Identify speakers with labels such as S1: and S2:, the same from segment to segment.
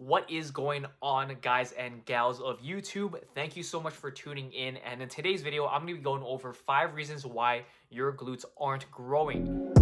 S1: What is going on, guys and gals of YouTube? Thank you so much for tuning in. And in today's video, I'm going to be going over 5 reasons why your glutes aren't growing.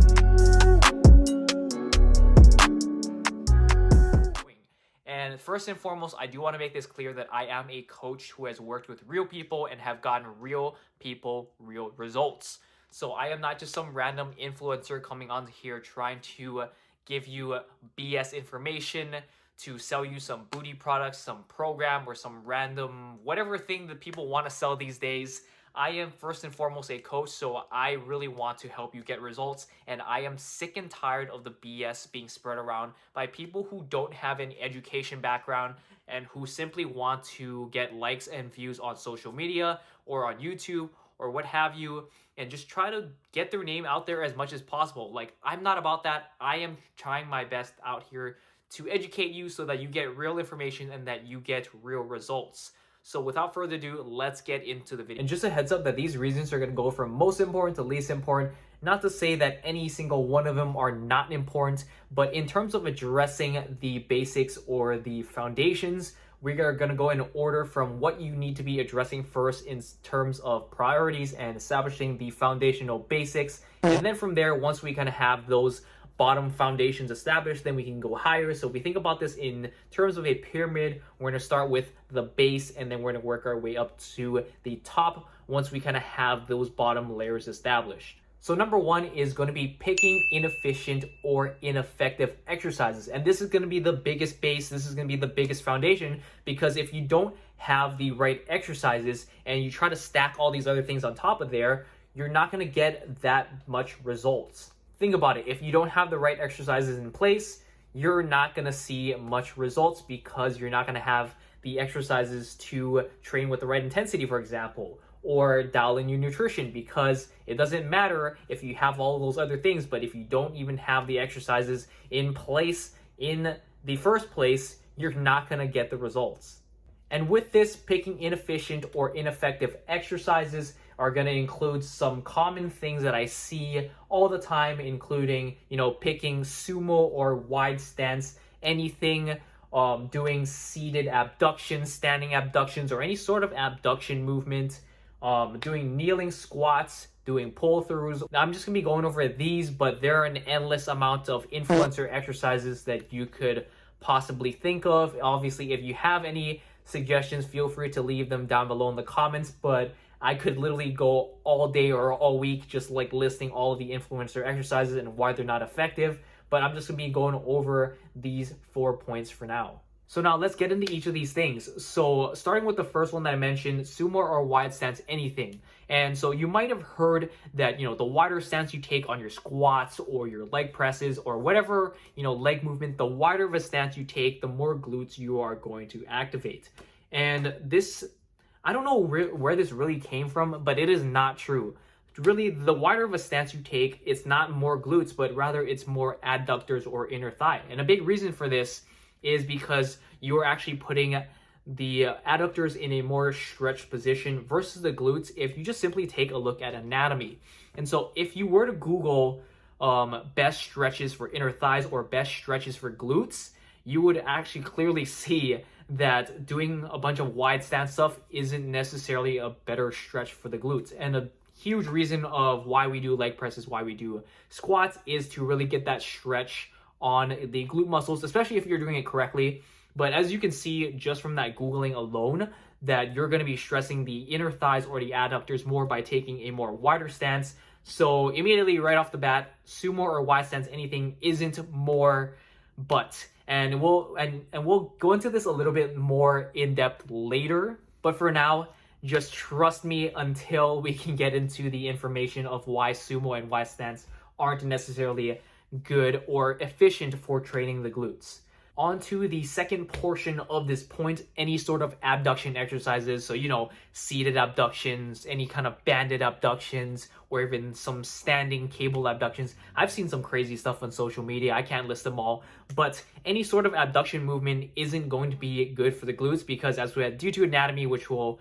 S1: And first and foremost, I do want to make this clear that I am a coach who has worked with real people and have gotten real people real results. So I am not just some random influencer coming on here trying to give you BS information, to sell you some booty products, some program, or some random whatever thing that people want to sell these days. I am first and foremost a coach, so I really want to help you get results, and I am sick and tired of the BS being spread around by people who don't have an education background and who simply want to get likes and views on social media or on YouTube or what have you, and just try to get their name out there as much as possible. Like, I'm not about that. I am trying my best out here to educate you so that you get real information and that you get real results. So without further ado, let's get into the video. And just a heads up that these reasons are going to go from most important to least important. Not to say that any single one of them are not important, but in terms of addressing the basics or the foundations, we are going to go in order from what you need to be addressing first in terms of priorities and establishing the foundational basics. And then from there, once we kind of have those bottom foundations established, then we can go higher. So if we think about this in terms of a pyramid, we're going to start with the base and then we're going to work our way up to the top once we kind of have those bottom layers established. So number one is going to be picking inefficient or ineffective exercises. And this is going to be the biggest base. This is going to be the biggest foundation, because if you don't have the right exercises and you try to stack all these other things on top of there, you're not going to get that much results. Think about it. If you don't have the right exercises in place, you're not going to see much results because you're not going to have the exercises to train with the right intensity, for example, or dial in your nutrition, because it doesn't matter if you have all those other things, but if you don't even have the exercises in place in the first place, you're not going to get the results. And with this, picking inefficient or ineffective exercises are going to include some common things that I see all the time, including, picking sumo or wide stance, anything, doing seated abductions, standing abductions, or any sort of abduction movement, doing kneeling squats, doing pull-throughs. Now, I'm just going to be going over these, but there are an endless amount of influencer exercises that you could possibly think of. Obviously, if you have any suggestions, feel free to leave them down below in the comments, but I could literally go all day or all week just like listing all of the influencer exercises and why they're not effective, but I'm just going to be going over these 4 points for now. So now let's get into each of these things. So starting with the first one that I mentioned, sumo or wide stance, anything. And so you might have heard that, the wider stance you take on your squats or your leg presses or whatever, leg movement, the wider of a stance you take, the more glutes you are going to activate. And this, I don't know where this really came from, but it is not true. Really, the wider of a stance you take, it's not more glutes, but rather it's more adductors or inner thigh. And a big reason for this is because you're actually putting the adductors in a more stretched position versus the glutes if you just simply take a look at anatomy. And so if you were to Google best stretches for inner thighs or best stretches for glutes, you would actually clearly see that doing a bunch of wide stance stuff isn't necessarily a better stretch for the glutes. And a huge reason of why we do leg presses, why we do squats, is to really get that stretch on the glute muscles, especially if you're doing it correctly. But as you can see just from that Googling alone, that you're going to be stressing the inner thighs or the adductors more by taking a more wider stance. So immediately right off the bat, sumo or wide stance, anything isn't more but. And we'll go into this a little bit more in depth later. But for now, just trust me until we can get into the information of why sumo and wide stance aren't necessarily good or efficient for training the glutes. On to the second portion of this point, any sort of abduction exercises. So, seated abductions, any kind of banded abductions, or even some standing cable abductions. I've seen some crazy stuff on social media. I can't list them all, but any sort of abduction movement isn't going to be good for the glutes because due to anatomy, which we'll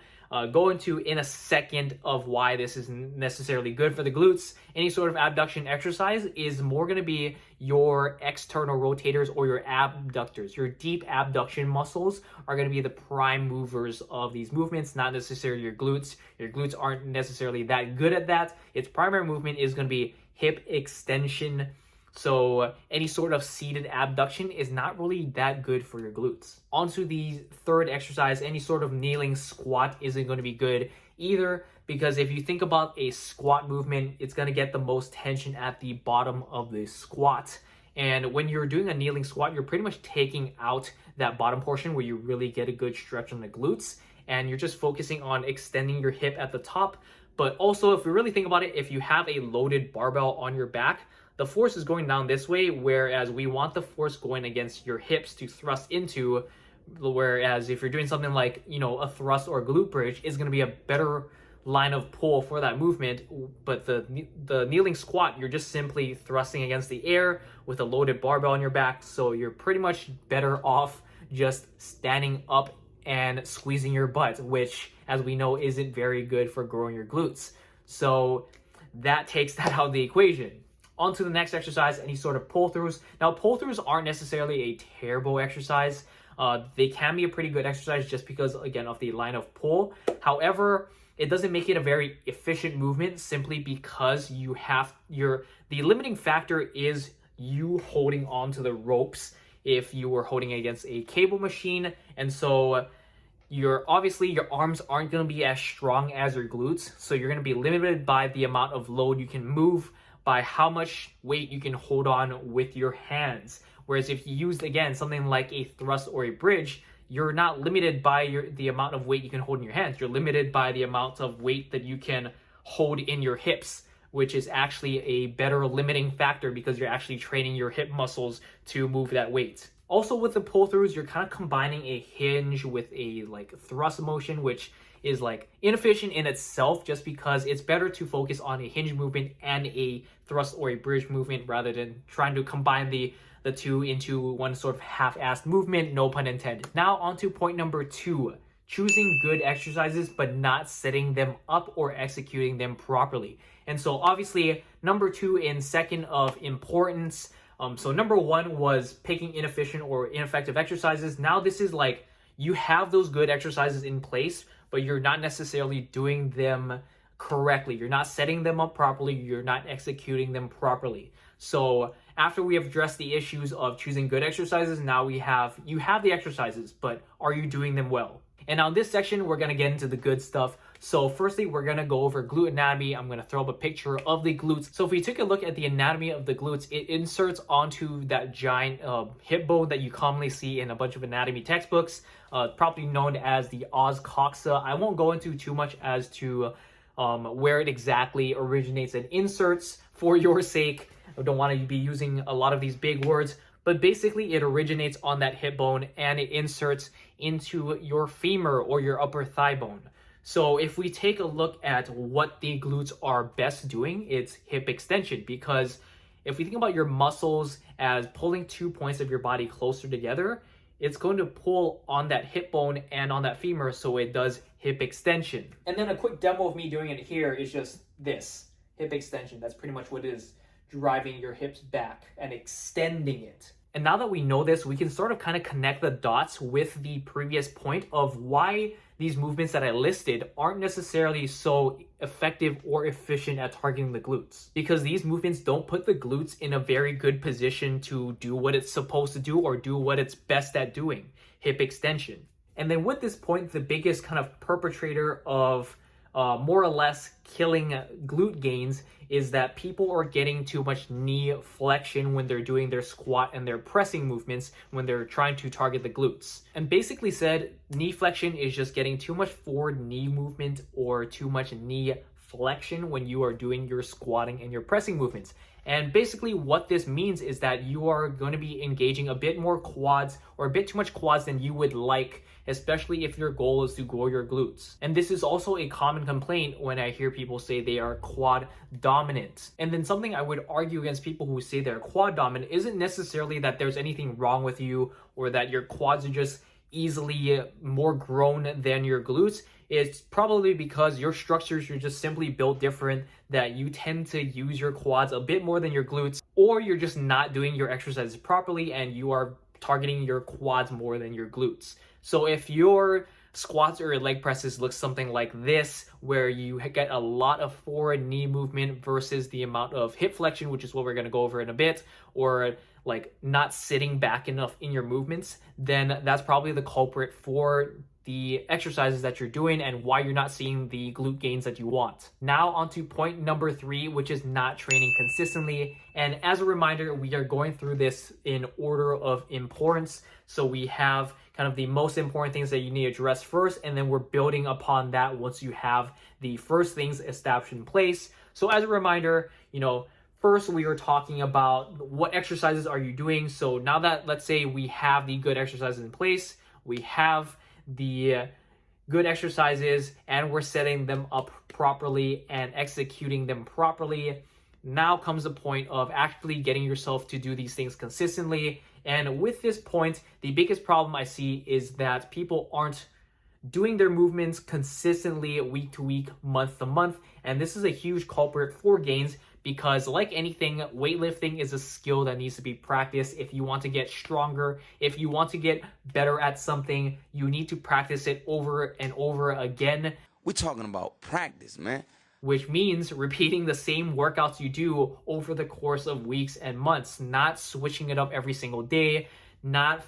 S1: go into in a second of why this isn't necessarily good for the glutes. Any sort of abduction exercise is more going to be your external rotators or your abductors. Your deep abduction muscles are going to be the prime movers of these movements, not necessarily your glutes. Your glutes aren't necessarily that good at that. Its primary movement is going to be hip extension. So any sort of seated abduction is not really that good for your glutes. Onto the third exercise, any sort of kneeling squat isn't going to be good either, because if you think about a squat movement, it's going to get the most tension at the bottom of the squat. And when you're doing a kneeling squat, you're pretty much taking out that bottom portion where you really get a good stretch on the glutes, and you're just focusing on extending your hip at the top. But also, if we really think about it, if you have a loaded barbell on your back, the force is going down this way, whereas we want the force going against your hips to thrust into, whereas if you're doing something like, a thrust or glute bridge, is going to be a better line of pull for that movement. But the kneeling squat, you're just simply thrusting against the air with a loaded barbell on your back, so you're pretty much better off just standing up and squeezing your butt, which, as we know, isn't very good for growing your glutes. So that takes that out of the equation. On to the next exercise, any sort of pull-throughs. Now, pull-throughs aren't necessarily a terrible exercise. They can be a pretty good exercise just because, again, of the line of pull. However, it doesn't make it a very efficient movement simply because the limiting factor is you holding onto the ropes if you were holding against a cable machine. And so your arms aren't going to be as strong as your glutes. So you're going to be limited by the amount of load you can move, by how much weight you can hold on with your hands. Whereas if you use, again, something like a thrust or a bridge, you're not limited by the amount of weight you can hold in your hands. You're limited by the amount of weight that you can hold in your hips, which is actually a better limiting factor because you're actually training your hip muscles to move that weight. Also, with the pull-throughs, you're kind of combining a hinge with a thrust motion, which is inefficient in itself just because it's better to focus on a hinge movement and a thrust or a bridge movement rather than trying to combine the two into one sort of half-assed movement, no pun intended. Now on to point number 2, choosing good exercises but not setting them up or executing them properly. And so obviously number 2 in second of importance. So number 1 was picking inefficient or ineffective exercises. Now this is you have those good exercises in place, but you're not necessarily doing them correctly. You're not setting them up properly. You're not executing them properly. So after we have addressed the issues of choosing good exercises, now you have the exercises, but are you doing them well? And now in this section, we're going to get into the good stuff. So firstly, we're going to go over glute anatomy. I'm going to throw up a picture of the glutes. So if we take a look at the anatomy of the glutes, it inserts onto that giant hip bone that you commonly see in a bunch of anatomy textbooks, probably known as the os coxa. I won't go into too much as to where it exactly originates and inserts for your sake. I don't want to be using a lot of these big words, but basically it originates on that hip bone and it inserts into your femur or your upper thigh bone. So if we take a look at what the glutes are best doing, it's hip extension, because if we think about your muscles as pulling 2 points of your body closer together, it's going to pull on that hip bone and on that femur, so it does hip extension. And then a quick demo of me doing it here is just this, hip extension. That's pretty much what it is, driving your hips back and extending it. And now that we know this, we can sort of kind of connect the dots with the previous point of why these movements that I listed aren't necessarily so effective or efficient at targeting the glutes. Because these movements don't put the glutes in a very good position to do what it's supposed to do or do what it's best at doing, hip extension. And then with this point, the biggest kind of perpetrator of more or less killing glute gains is that people are getting too much knee flexion when they're doing their squat and their pressing movements when they're trying to target the glutes. And basically said, knee flexion is just getting too much forward knee movement or too much knee flexion when you are doing your squatting and your pressing movements. And basically what this means is that you are going to be engaging a bit more quads or a bit too much quads than you would like, especially if your goal is to grow your glutes. And this is also a common complaint when I hear people say they are quad dominant. And then something I would argue against people who say they're quad dominant isn't necessarily that there's anything wrong with you or that your quads are just easily more grown than your glutes. it's probably because your structures are just simply built different, that you tend to use your quads a bit more than your glutes, or you're just not doing your exercises properly and you are targeting your quads more than your glutes. So if your squats or your leg presses look something like this, where you get a lot of forward knee movement versus the amount of hip flexion, which is what we're going to go over in a bit, or like not sitting back enough in your movements, then that's probably the culprit for the exercises that you're doing and why you're not seeing the glute gains that you want. Now onto point number 3, which is not training consistently. And as a reminder, we are going through this in order of importance. So we have kind of the most important things that you need to address first, and then we're building upon that once you have the first things established in place. So as a reminder, first we were talking about what exercises are you doing. So now that, let's say, we have the good exercises in place, we have the good exercises and we're setting them up properly and executing them properly, now comes the point of actually getting yourself to do these things consistently. And with this point, the biggest problem I see is that people aren't doing their movements consistently week to week, month to month. And this is a huge culprit for gains, because like anything, weightlifting is a skill that needs to be practiced. If you want to get stronger, if you want to get better at something, you need to practice it over and over again.
S2: We're talking about practice, man.
S1: Which means repeating the same workouts you do over the course of weeks and months, not switching it up every single day, not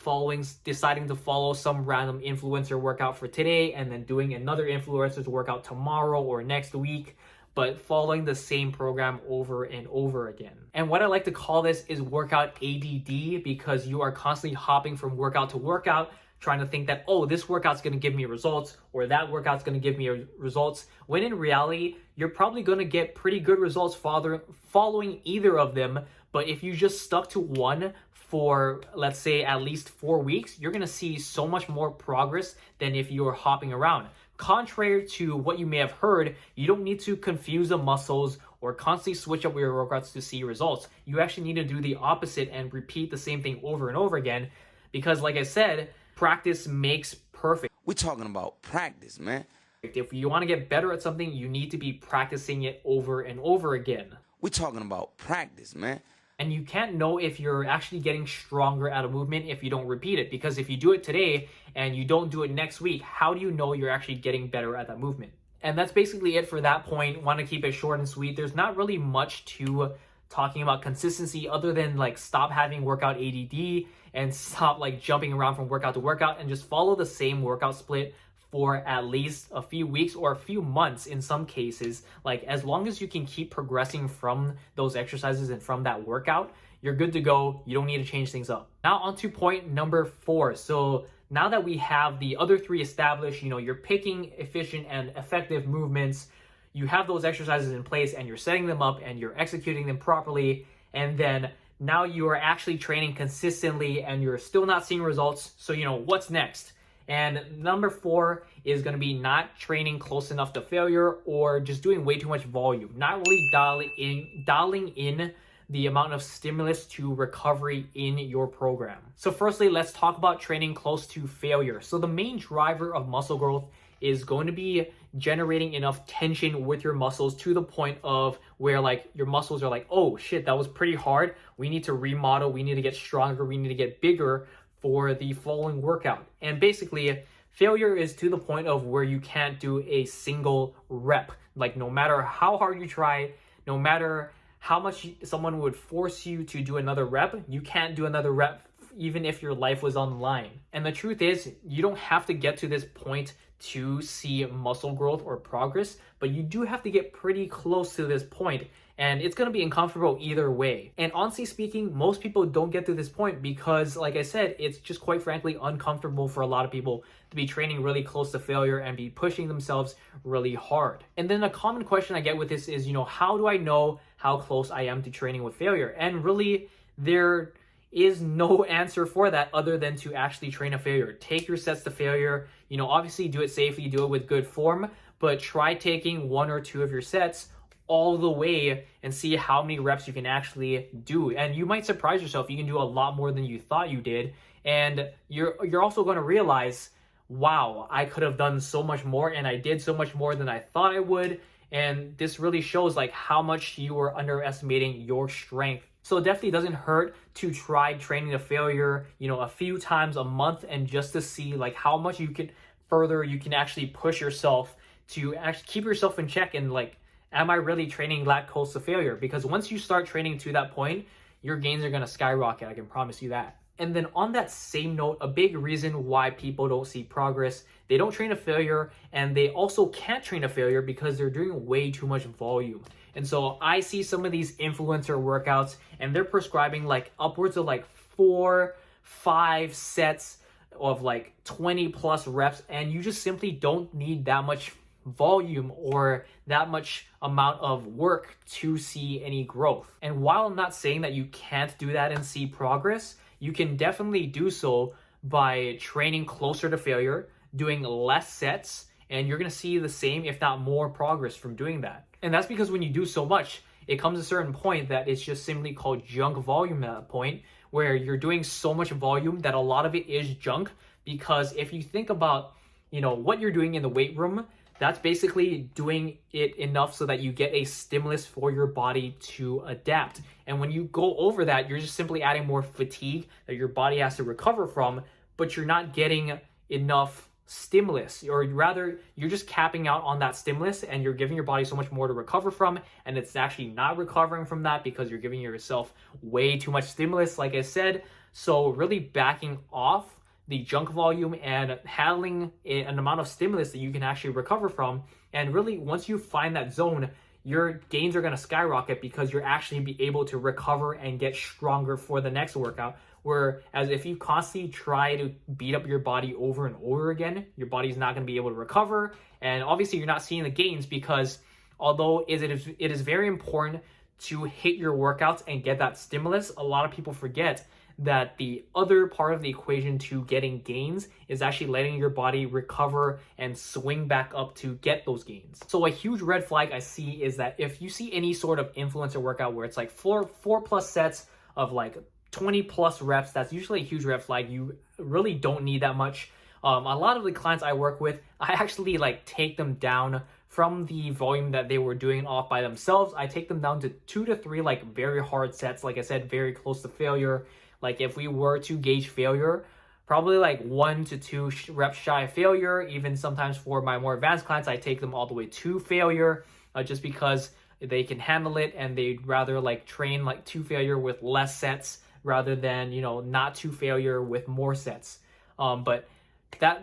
S1: deciding to follow some random influencer workout for today and then doing another influencer's workout tomorrow or next week, but following the same program over and over again. And what I like to call this is workout ADD, because you are constantly hopping from workout to workout, trying to think that, oh, this workout's going to give me results, or that workout's going to give me results, when in reality, you're probably going to get pretty good results following either of them. But if you just stuck to one for, let's say, at least 4 weeks, you're going to see so much more progress than if you were hopping around. Contrary to what you may have heard, you don't need to confuse the muscles or constantly switch up your workouts to see results. You actually need to do the opposite and repeat the same thing over and over again, because like I said, practice makes perfect.
S2: We're talking about practice, man.
S1: If you want to get better at something, you need to be practicing it over and over again.
S2: We're talking about practice, man.
S1: And you can't know if you're actually getting stronger at a movement if you don't repeat it. Because if you do it today and you don't do it next week, how do you know you're actually getting better at that movement? And that's basically it for that point. Want to keep it short and sweet. There's not really much to talking about consistency other than like stop having workout ADD and stop like jumping around from workout to workout and just follow the same workout split for at least a few weeks or a few months in some cases. Like as long as you can keep progressing from those exercises and from that workout, you're good to go. You don't need to change things up. Now on to point number 4. So now that we have the other 3 established, you're picking efficient and effective movements, you have those exercises in place and you're setting them up and you're executing them properly. And then now you are actually training consistently and you're still not seeing results. So, what's next? And number 4 is going to be not training close enough to failure or just doing way too much volume. Not really dialing in the amount of stimulus to recovery in your program. So firstly, let's talk about training close to failure. So the main driver of muscle growth is going to be generating enough tension with your muscles to the point of where like your muscles are like, oh shit, that was pretty hard. We need to remodel. We need to get stronger. We need to get bigger for the following workout. And basically, failure is to the point of where you can't do a single rep. Like no matter how hard you try, no matter how much someone would force you to do another rep, you can't do another rep even if your life was on the line. And the truth is, you don't have to get to this point to see muscle growth or progress, but you do have to get pretty close to this point. And it's going to be uncomfortable either way. And honestly speaking, most people don't get to this point because, like I said, it's just quite frankly uncomfortable for a lot of people to be training really close to failure and be pushing themselves really hard. And then a common question I get with this is, how do I know how close I am to training with failure? And really, there is no answer for that other than to actually train a failure. Take your sets to failure. Obviously do it safely, do it with good form, but try taking 1 or 2 of your sets all the way and see how many reps you can actually do. And you might surprise yourself. You can do a lot more than you thought you did. And you're also going to realize wow, I could have done so much more, and I did so much more than I thought I would. And this really shows like how much you are underestimating your strength. So it definitely doesn't hurt to try training to failure, a few times a month, and just to see like how much you can actually push yourself to actually keep yourself in check, and like, am I really training that close to failure? Because once you start training to that point, your gains are going to skyrocket. I can promise you that. And then on that same note, a big reason why people don't see progress, they don't train to failure, and they also can't train to failure because they're doing way too much volume. And so I see some of these influencer workouts, and they're prescribing like upwards of like 4-5 sets of like 20 plus reps, and you just simply don't need that much volume or that much amount of work to see any growth. And while I'm not saying that you can't do that and see progress, you can definitely do so by training closer to failure, doing less sets, and you're going to see the same, if not more, progress from doing that. And that's because when you do so much, it comes to a certain point that it's just simply called junk volume at that point, where you're doing so much volume that a lot of it is junk. Because if you think about, what you're doing in the weight room, that's basically doing it enough so that you get a stimulus for your body to adapt. And when you go over that, you're just simply adding more fatigue that your body has to recover from, but you're not getting enough stimulus, or rather you're just capping out on that stimulus, and you're giving your body so much more to recover from, and it's actually not recovering from that because you're giving yourself way too much stimulus, like I said. So really backing off the junk volume and handling an amount of stimulus that you can actually recover from. And really, once you find that zone, your gains are going to skyrocket because you're actually be able to recover and get stronger for the next workout. Whereas if you constantly try to beat up your body over and over again, your body's not going to be able to recover. And obviously you're not seeing the gains, because although it is very important to hit your workouts and get that stimulus, a lot of people forget that the other part of the equation to getting gains is actually letting your body recover and swing back up to get those gains. So a huge red flag I see is that if you see any sort of influencer workout where it's like four plus sets of like 20 plus reps, that's usually a huge red flag. You really don't need that much. A lot of the clients I work with, I actually like take them down from the volume that they were doing off by themselves. I take them down to 2 to 3 like very hard sets, like I said, very close to failure. Like if we were to gauge failure, probably like 1 to 2 reps shy of failure. Even sometimes for my more advanced clients, I take them all the way to failure, just because they can handle it, and they'd rather like train like to failure with less sets rather than, not to failure with more sets. But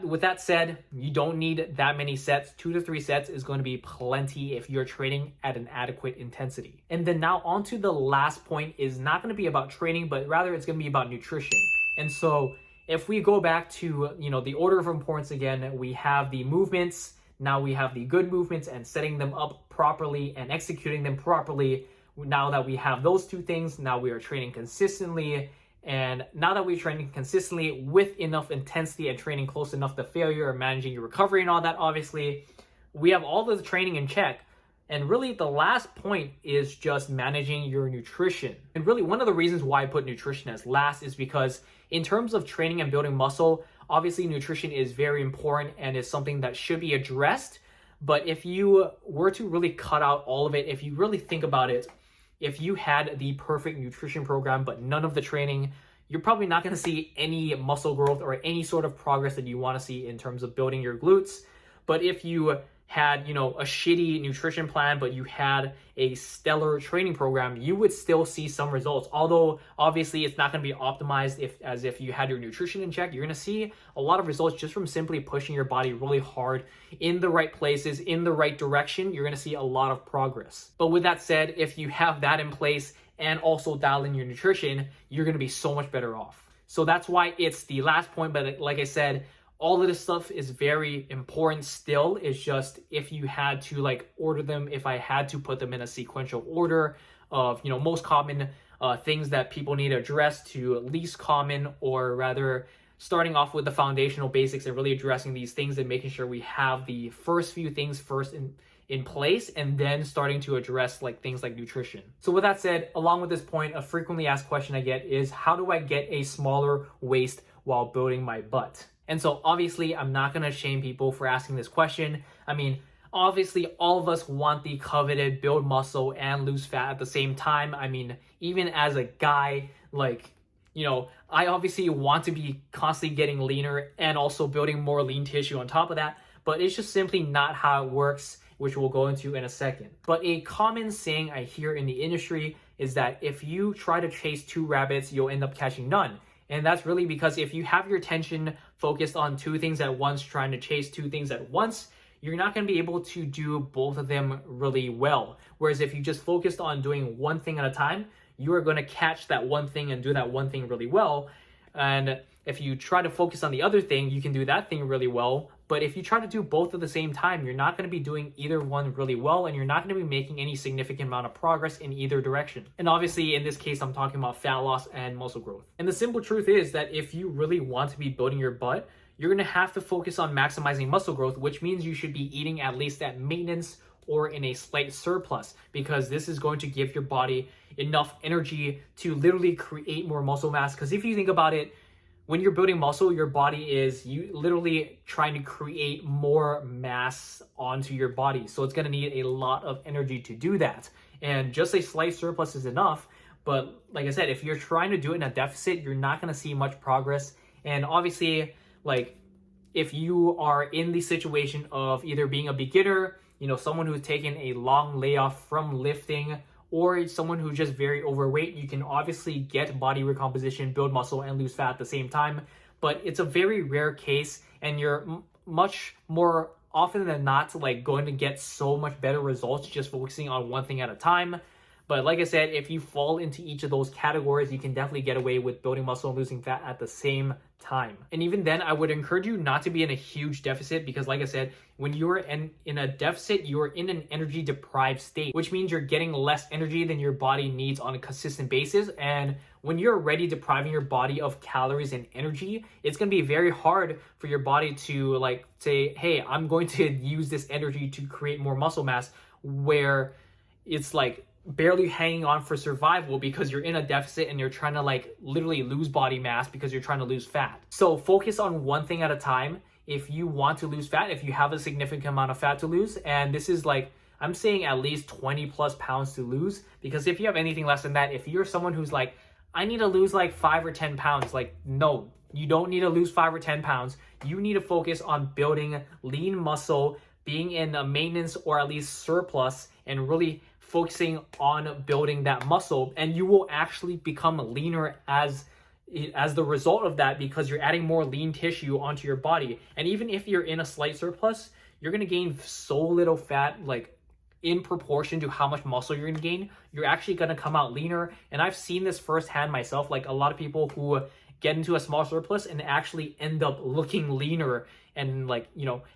S1: with that said, you don't need that many sets. 2 to 3 sets is going to be plenty if you're training at an adequate intensity. And then now on to the last point, is not going to be about training, but rather it's going to be about nutrition. And so if we go back to, the order of importance again, we have the movements, now we have the good movements and setting them up properly and executing them properly. Now that we have those two things, now we are training consistently. And now that we're training consistently with enough intensity and training close enough to failure and managing your recovery and all that, obviously, we have all the training in check. And really the last point is just managing your nutrition. And really one of the reasons why I put nutrition as last is because in terms of training and building muscle, obviously nutrition is very important and is something that should be addressed. But if you were to really cut out all of it, if you really think about it, if you had the perfect nutrition program but none of the training, you're probably not going to see any muscle growth or any sort of progress that you want to see in terms of building your glutes. But if you had, a shitty nutrition plan, but you had a stellar training program, you would still see some results. Although obviously it's not going to be optimized as if you had your nutrition in check. You're going to see a lot of results just from simply pushing your body really hard in the right places, in the right direction. You're going to see a lot of progress. But with that said, if you have that in place and also dial in your nutrition, you're going to be so much better off. So that's why it's the last point. But like I said, all of this stuff is very important still. It's just if you had to order them, if I had to put them in a sequential order of, most common things that people need to address to least common, or rather starting off with the foundational basics and really addressing these things and making sure we have the first few things first in place, and then starting to address things like nutrition. So with that said, along with this point, a frequently asked question I get is, how do I get a smaller waist while building my butt? And so obviously I'm not going to shame people for asking this question. I mean, obviously all of us want the coveted build muscle and lose fat at the same time. I mean, even as a guy, like, I obviously want to be constantly getting leaner and also building more lean tissue on top of that, but it's just simply not how it works, which we'll go into in a second. But a common saying I hear in the industry is that if you try to chase two rabbits, you'll end up catching none. And that's really because if you have your attention focused on two things at once, trying to chase two things at once, you're not going to be able to do both of them really well. Whereas if you just focused on doing one thing at a time, you are going to catch that one thing and do that one thing really well. And if you try to focus on the other thing, you can do that thing really well. But if you try to do both at the same time, you're not going to be doing either one really well, and you're not going to be making any significant amount of progress in either direction. And obviously, in this case, I'm talking about fat loss and muscle growth. And the simple truth is that if you really want to be building your butt, you're going to have to focus on maximizing muscle growth, which means you should be eating at least at maintenance or in a slight surplus, because this is going to give your body enough energy to literally create more muscle mass. Because if you think about it, when you're building muscle, your body is literally trying to create more mass onto your body. So it's going to need a lot of energy to do that. And just a slight surplus is enough. But like I said, if you're trying to do it in a deficit, you're not going to see much progress. And obviously, like, if you are in the situation of either being a beginner, someone who's taken a long layoff from lifting, or someone who's just very overweight, you can obviously get body recomposition, build muscle, and lose fat at the same time. But it's a very rare case, and you're much more often than not like going to get so much better results just focusing on one thing at a time. But like I said, if you fall into each of those categories, you can definitely get away with building muscle and losing fat at the same time. And even then, I would encourage you not to be in a huge deficit, because like I said, when you're in a deficit, you're in an energy deprived state, which means you're getting less energy than your body needs on a consistent basis. And when you're already depriving your body of calories and energy, it's going to be very hard for your body to like say, hey, I'm going to use this energy to create more muscle mass, where it's like barely hanging on for survival because you're in a deficit and you're trying to like literally lose body mass because you're trying to lose fat. So focus on one thing at a time. If you want to lose fat, if you have a significant amount of fat to lose, and this is like, I'm saying at least 20 plus pounds to lose, because if you have anything less than that, if you're someone who's like, I need to lose like 5 or 10 pounds, like, no, you don't need to lose 5 or 10 pounds. You need to focus on building lean muscle, being in a maintenance or at least surplus, and really focusing on building that muscle, and you will actually become leaner as the result of that, because you're adding more lean tissue onto your body. And even if you're in a slight surplus, you're going to gain so little fat, like in proportion to how much muscle you're going to gain. You're actually going to come out leaner. And I've seen this firsthand myself. Like, a lot of people who get into a small surplus and actually end up looking leaner and like,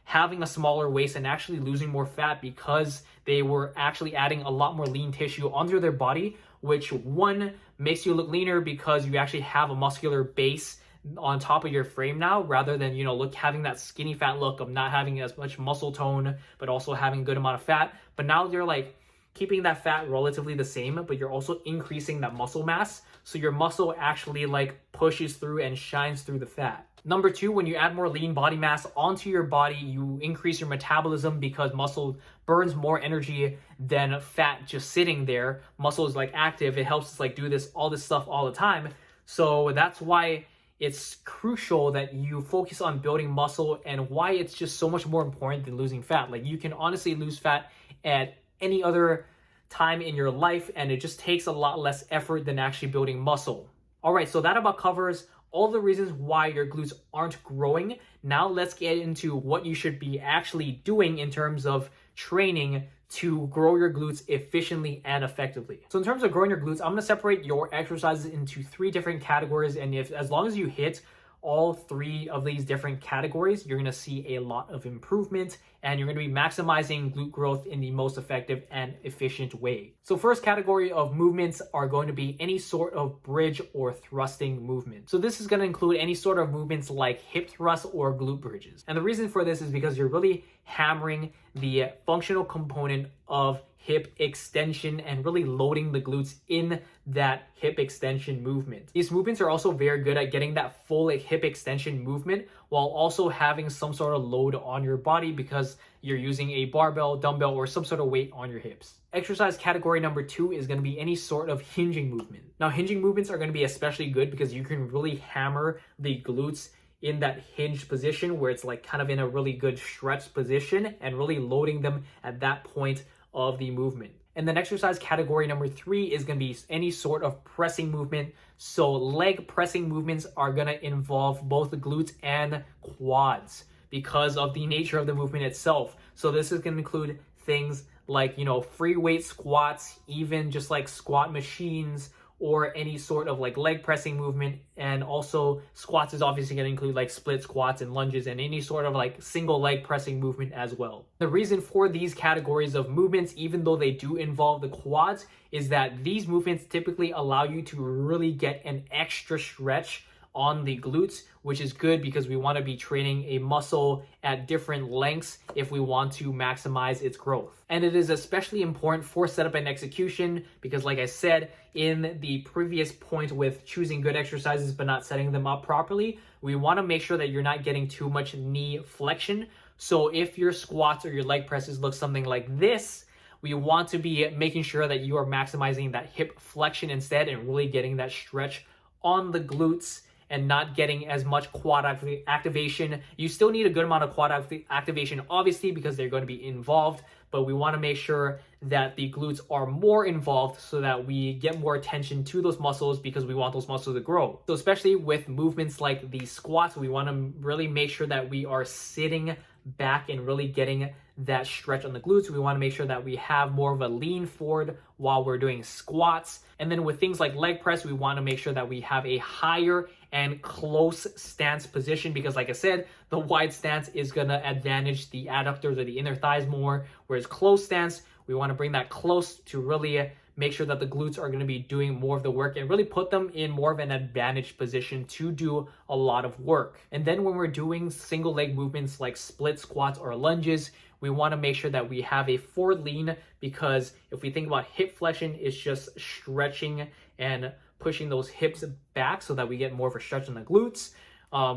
S1: having a smaller waist and actually losing more fat, because they were actually adding a lot more lean tissue onto their body, which one makes you look leaner because you actually have a muscular base on top of your frame now, rather than, having that skinny fat look of not having as much muscle tone, but also having a good amount of fat. But now you're like keeping that fat relatively the same, but you're also increasing that muscle mass. So your muscle actually like pushes through and shines through the fat. Number 2, when you add more lean body mass onto your body, you increase your metabolism, because muscle burns more energy than fat just sitting there. Muscle is like active. It helps us like do all this stuff all the time. So that's why it's crucial that you focus on building muscle, and why it's just so much more important than losing fat. Like, you can honestly lose fat at any other time in your life, and it just takes a lot less effort than actually building muscle. All right, so that about covers all the reasons why your glutes aren't growing. Now let's get into what you should be actually doing in terms of training to grow your glutes efficiently and effectively. So in terms of growing your glutes, I'm going to separate your exercises into 3 different categories. And as long as you hit all 3 of these different categories, you're going to see a lot of improvement, and you're going to be maximizing glute growth in the most effective and efficient way. So first category of movements are going to be any sort of bridge or thrusting movement. So this is going to include any sort of movements like hip thrusts or glute bridges. And the reason for this is because you're really hammering the functional component of hip extension and really loading the glutes in that hip extension movement. These movements are also very good at getting that full hip extension movement while also having some sort of load on your body because you're using a barbell, dumbbell, or some sort of weight on your hips. Exercise category number 2 is going to be any sort of hinging movement. Now, hinging movements are going to be especially good because you can really hammer the glutes in that hinged position where it's like kind of in a really good stretch position and really loading them at that point of the movement. And then exercise category number 3 is going to be any sort of pressing movement. So leg pressing movements are going to involve both the glutes and quads because of the nature of the movement itself. So this is going to include things like, free weight squats, even just like squat machines, or any sort of like leg pressing movement. And also squats is obviously going to include like split squats and lunges and any sort of like single leg pressing movement as well. The reason for these categories of movements, even though they do involve the quads, is that these movements typically allow you to really get an extra stretch on the glutes, which is good because we want to be training a muscle at different lengths if we want to maximize its growth. And it is especially important for setup and execution because, like I said in the previous point with choosing good exercises but not setting them up properly, we want to make sure that you're not getting too much knee flexion. So if your squats or your leg presses look something like this, we want to be making sure that you are maximizing that hip flexion instead and really getting that stretch on the glutes and not getting as much quad activation. You still need a good amount of quad activation, obviously, because they're going to be involved, but we want to make sure that the glutes are more involved so that we get more attention to those muscles because we want those muscles to grow. So especially with movements like the squats, we want to really make sure that we are sitting back and really getting that stretch on the glutes. We want to make sure that we have more of a lean forward while we're doing squats. And then with things like leg press, we want to make sure that we have a higher and close stance position because, like I said, the wide stance is going to advantage the adductors or the inner thighs more, whereas close stance, we want to bring that close to really make sure that the glutes are going to be doing more of the work and really put them in more of an advantaged position to do a lot of work. And then when we're doing single leg movements like split squats or lunges, we want to make sure that we have a forward lean because if we think about hip flexion, it's just stretching and pushing those hips back so that we get more of a stretch on the glutes.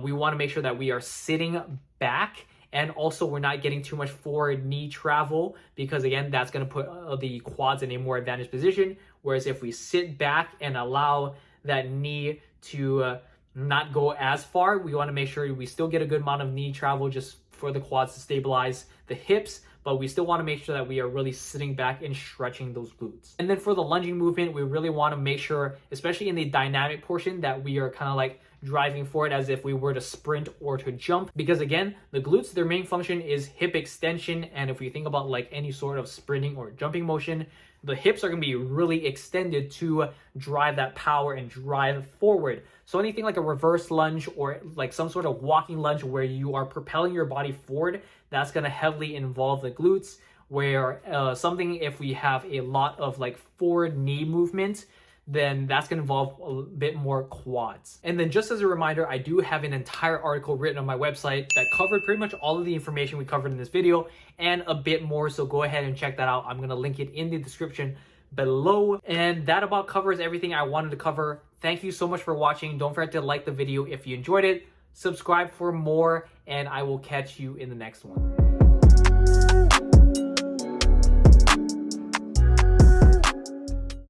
S1: We want to make sure that we are sitting back and also we're not getting too much forward knee travel because, again, that's going to put the quads in a more advantaged position. Whereas if we sit back and allow that knee to not go as far, we want to make sure we still get a good amount of knee travel just for the quads to stabilize the hips, but we still want to make sure that we are really sitting back and stretching those glutes. And then for the lunging movement, we really want to make sure, especially in the dynamic portion, that we are kind of like driving forward as if we were to sprint or to jump. Because again, the glutes, their main function is hip extension. And if we think about like any sort of sprinting or jumping motion, the hips are going to be really extended to drive that power and drive forward. So anything like a reverse lunge or like some sort of walking lunge where you are propelling your body forward, that's going to heavily involve the glutes. Where something, if we have a lot of like forward knee movement, then that's going to involve a bit more quads. And then just as a reminder, I do have an entire article written on my website that covered pretty much all of the information we covered in this video and a bit more. So go ahead and check that out. I'm going to link it in the description below. And that about covers everything I wanted to cover. Thank you so much for watching. Don't forget to like the video if you enjoyed it, subscribe for more, and I will catch you in the next one.